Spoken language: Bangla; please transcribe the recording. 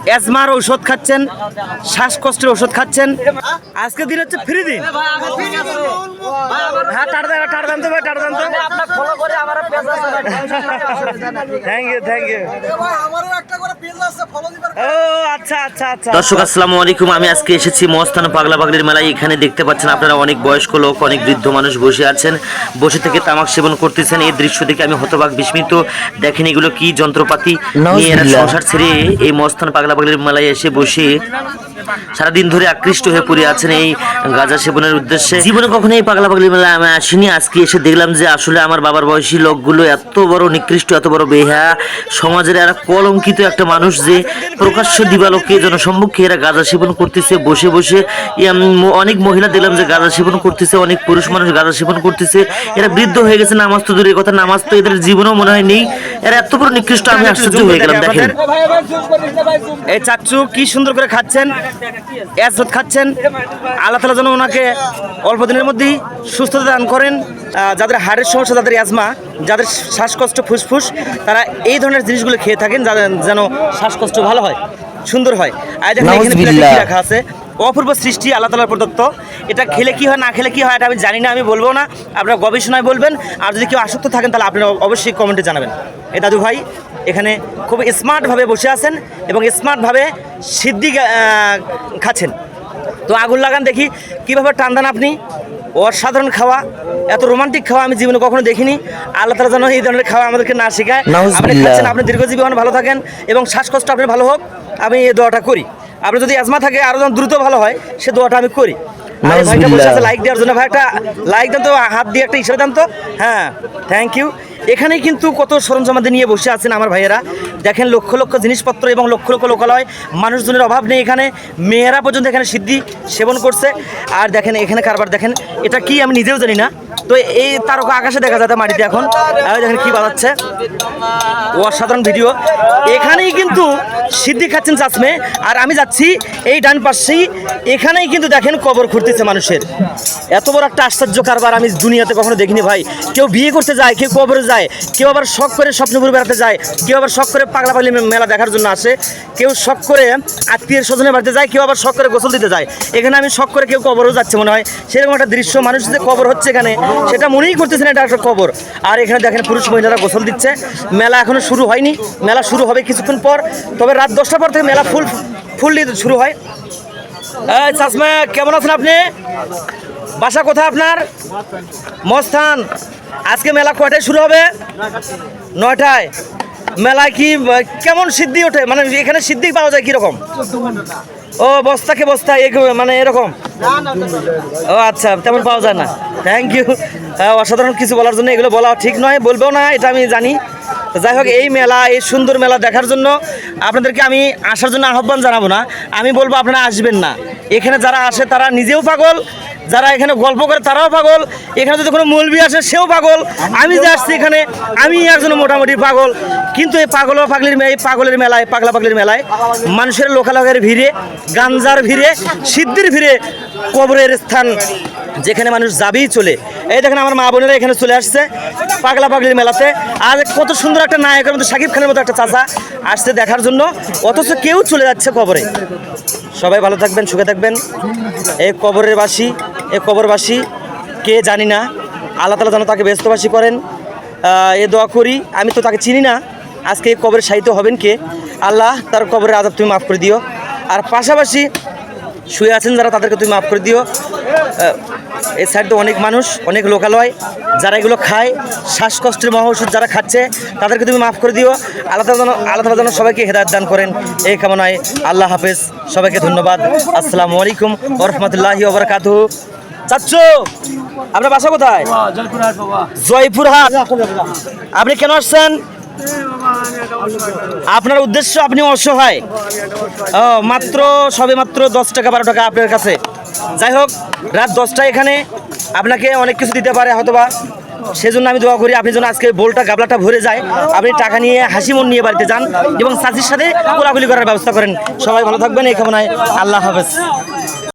অ্যাজমার ঔষধ খাচ্ছেন, শ্বাসকষ্টের ওষুধ খাচ্ছেন। আজকের দিন হচ্ছে ফ্রি দিন। হ্যাঁ, টাটা দাম তো ভাই, টাটা দাম তো। Thank you, thank you. ও আচ্ছা আচ্ছা আচ্ছা। দর্শক আসসালামু আলাইকুম, আমি আজকে এসেছি মস্তান পাগলা পাগলির মেলায়। এখানে দেখতে পাচ্ছেন আপনারা অনেক বয়স্ক লোক, অনেক বৃদ্ধ মানুষ বসে আছেন, বসে থেকে তামাক সেবন করতেছেন। এই দৃশ্য দেখে আমি হতবাক বিস্মিত। দেখেন এগুলো কি যন্ত্রপাতি নিয়ে এরা সংসার ছেড়ে এই মস্তান পাগলা পাগলির মেলায় এসে বসে সারাদিন ধরে আকৃষ্ট হয়ে পড়ে আছেন এই গাঁজা সেবনের উদ্দেশ্যে। জীবনে কখনো এই পাগলা পাগলির মেলায় আমি আসিনি। আজকে এসে দেখলাম যে আসলে আমার বাবার বয়সী লোকগুলো এত বড় নিকৃষ্ট, এত বড় বেহা, সমাজের এরা কলঙ্কিত একটা মানুষ যে প্রকাশ্য দিবালোকে জনসম্মুখে এরা গাঁজা সেবন করতেছে বসে বসে। অনেক মহিলা দেখলাম যে গাঁজা সেবন করতেছে, অনেক পুরুষ মানুষ গাঁজা সেবন করতেছে। এরা বৃদ্ধ হয়ে গেছে, নামাজ তো দূরের কথা, নামাজ তো এদের জীবনেও মনে হয় নেই। এরা এত বড় নিকৃষ্ট, আমি আশ্চর্য হয়ে গেলাম। দেখেন এই চাচ্চু কি সুন্দর করে খাচ্ছেন, ওষুধ খাচ্ছেন। আল্লাহ তাআলা যেন ওনাকে অল্প দিনের মধ্যেই সুস্থতা দান করেন। যাদের হার্টের সমস্যা, যাদের অ্যাজমা, যাদের শ্বাসকষ্ট, ফুসফুস, তারা এই ধরনের জিনিসগুলো খেয়ে থাকেন যেন শ্বাসকষ্ট ভালো হয়, সুন্দর হয়। আর দেখেন এখানে প্লেটে কি রাখা আছে, অপূর্ব সৃষ্টি আল্লাহ তাআলার প্রদত্ত। এটা খেলে কি হয়, না খেলে কি হয়, এটা আমি জানি না, আমি বলবো না, আপনারা গবেষণায় বলবেন। আর যদি কেউ আসক্ত থাকেন তাহলে আপনারা অবশ্যই কমেন্টে জানাবেন। এই দাদু ভাই এখানে খুব স্মার্টভাবে বসে আছেন এবং স্মার্টভাবে সিদ্ধি খাচ্ছেন। তো আগুন লাগান দেখি কীভাবে টান দেন আপনি। অসাধারণ খাওয়া, এত রোমান্টিক খাওয়া আমি জীবনে কখনো দেখিনি। আল্লাহ তাআলা যেন এই ধরনের খাওয়া আমাদেরকে না শেখায়। আপনি খাচ্ছেন, আপনি দীর্ঘজীবী হন, ভালো থাকেন এবং শ্বাসকষ্ট আপনার ভালো হোক, আমি এই দোয়াটা করি। আপনার যদি অ্যাজমা থাকে আরও যেন দ্রুত ভালো হয়, সে দোয়াটা আমি করি। ভাইটা বসে আছে লাইক দেওয়ার জন্য, ভাই একটা লাইক দেন তো, হাত দিয়ে একটা ইশারা দেন তো। হ্যাঁ, থ্যাংক ইউ। এখানে কিন্তু কত সরঞ্জামাদি নিয়ে বসে আছেন আমার ভাইয়েরা। দেখেন লক্ষ লক্ষ জিনিসপত্র এবং লক্ষ লক্ষ লোকালয়, মানুষজনের অভাব নেই এখানে। মেয়েরা পর্যন্ত এখানে সিদ্ধি সেবন করছে। আর দেখেন এখানে কারবার, দেখেন এটা কি আমি নিজেও জানি না। তো এই তারকা আকাশে দেখা যাচ্ছে মাটিতে এখন, দেখেন কি বাজাচ্ছে, অসাধারণ ভিডিও। এখানেই কিন্তু সিদ্ধি খাচ্ছেন চাচমে। আর আমি যাচ্ছি এই ডান পাশেই, এখানেই কিন্তু দেখেন কবর খুঁড়তেছে মানুষের। এত বড় একটা আশ্চর্য কারবার আমি দুনিয়াতে কখনো দেখিনি ভাই। কেউ বিয়ে করতে যায়, কেউ কবরে যায়, কেউ আবার শখ করে স্বপ্নপুর বেড়াতে যায়, কেউ আবার শখ করে পাগলা পাগলি মেলা দেখার জন্য আসে, কেউ শখ করে আত্মীয় স্বজনের বাড়িতে যায়, কেউ আবার শখ করে গোসল দিতে যায়। এখানে আমি শখ করে কেউ কবরও যাচ্ছে মনে হয়, সেরকম একটা দৃশ্য। মানুষ যে কবর হচ্ছে এখানে সেটা মনেই করতেছে না এটা একটা কবর। আর এখানে দেখেন পুরুষ মহিলারা গোসল দিচ্ছে। মেলা এখনো শুরু হয়নি, মেলা শুরু হবে কিছুক্ষণ পর। তবে রাত 10টার পর থেকে মেলা ফুল শুরু হয়। চাচমা কেমন আছেন আপনি? বাসা কোথায় আপনার? মস্তান। আজকে মেলা কয়টায় শুরু হবে? 9টায়। মেলায় কি কেমন সিদ্ধি ওঠে, মানে এখানে সিদ্ধি পাওয়া যায় কিরকম? ও বস্তাকে বস্তা মানে এরকম? ও আচ্ছা, তেমন পাওয়া যায় না। Thank you. অসাধারণ কিছু বলার জন্য, এগুলো বলা ঠিক নয়, বলবেও না, এটা আমি জানি। যাই হোক, এই মেলা, এই সুন্দর মেলা দেখার জন্য আপনাদেরকে আমি আসার জন্য আহ্বান জানাবো না, আমি বলবো আপনারা আসবেন না। এখানে যারা আসে তারা নিজেও পাগল, যারা এখানে গল্প করে তারাও পাগল, এখানে যদি কোনো মৌলবি আসে সেও পাগল। আমি যে আসছি এখানে, আমি একজন মোটামুটি পাগল। কিন্তু এই পাগলের মেলায়, পাগলা পাগলির মেলায় মানুষের লোকালয়ের ভিড়ে, গাঞ্জার ভিড়ে, সিদ্ধির ভিড়ে, কবরের স্থান যেখানে মানুষ যাবেই চলে। এই দেখেন আমার মা বোনেরা এখানে চলে আসছে পাগলা পাগলির মেলাতে। আর কত সুন্দর একটা নায়কের মতো, শাকিব খানের মতো একটা চাচা আসছে দেখার জন্য, অথচ কেউ চলে যাচ্ছে কবরে। সবাই ভালো থাকবেন, সুখে থাকবেন। এই কবরবাসী কে জানি না, আল্লাহ তাআলা যেন তাকে ব্যস্তবাসী করেন, এ দোয়া করি। আমি তো তাকে চিনি না, আজকে এই কবরে শায়িত হবেন কে? আল্লাহ তার কবরের আযাব তুমি মাফ করে দিও। আর পাশাপাশি শুয়ে আছেন যারা, তাদেরকে তুমি মাফ করে দিও। এই সাইডে অনেক মানুষ, অনেক লোকালয়, যারা এগুলো খায়, শ্বাসকষ্টের মহা ওষুধ যারা খাচ্ছে, তাদেরকে তুমি মাফ করে দিও। আল্লাহ তাআলা যেন সবাইকে হেদায়েত দান করেন, এই কামনায়। আল্লাহ হাফেজ, সবাইকে ধন্যবাদ। আসসালামু আলাইকুম ওয়া রাহমাতুল্লাহি ওয়া বারাকাতুহু। চাচ্চু, আপনার বাসা কোথায়? জয়পুরহাট। আপনি কেন আসছেন? আপনার উদ্দেশ্য, আপনি অসহায়। সবে মাত্র 10 টাকা 12 টাকা আপনার কাছে। যাই হোক, রাত 10টায় এখানে আপনাকে অনেক কিছু দিতে পারে হয়তোবা, সেজন্য আমি দোয়া করি আপনি যেন আজকে বোলটা গাবলাটা ভরে যায়, আপনি টাকা নিয়ে হাসি মন নিয়ে বাড়িতে যান এবং চাচির সাথে কোলাকুলি করার ব্যবস্থা করেন। সবাই ভালো থাকবেন, এই কামনায়। আল্লাহ হাফেজ।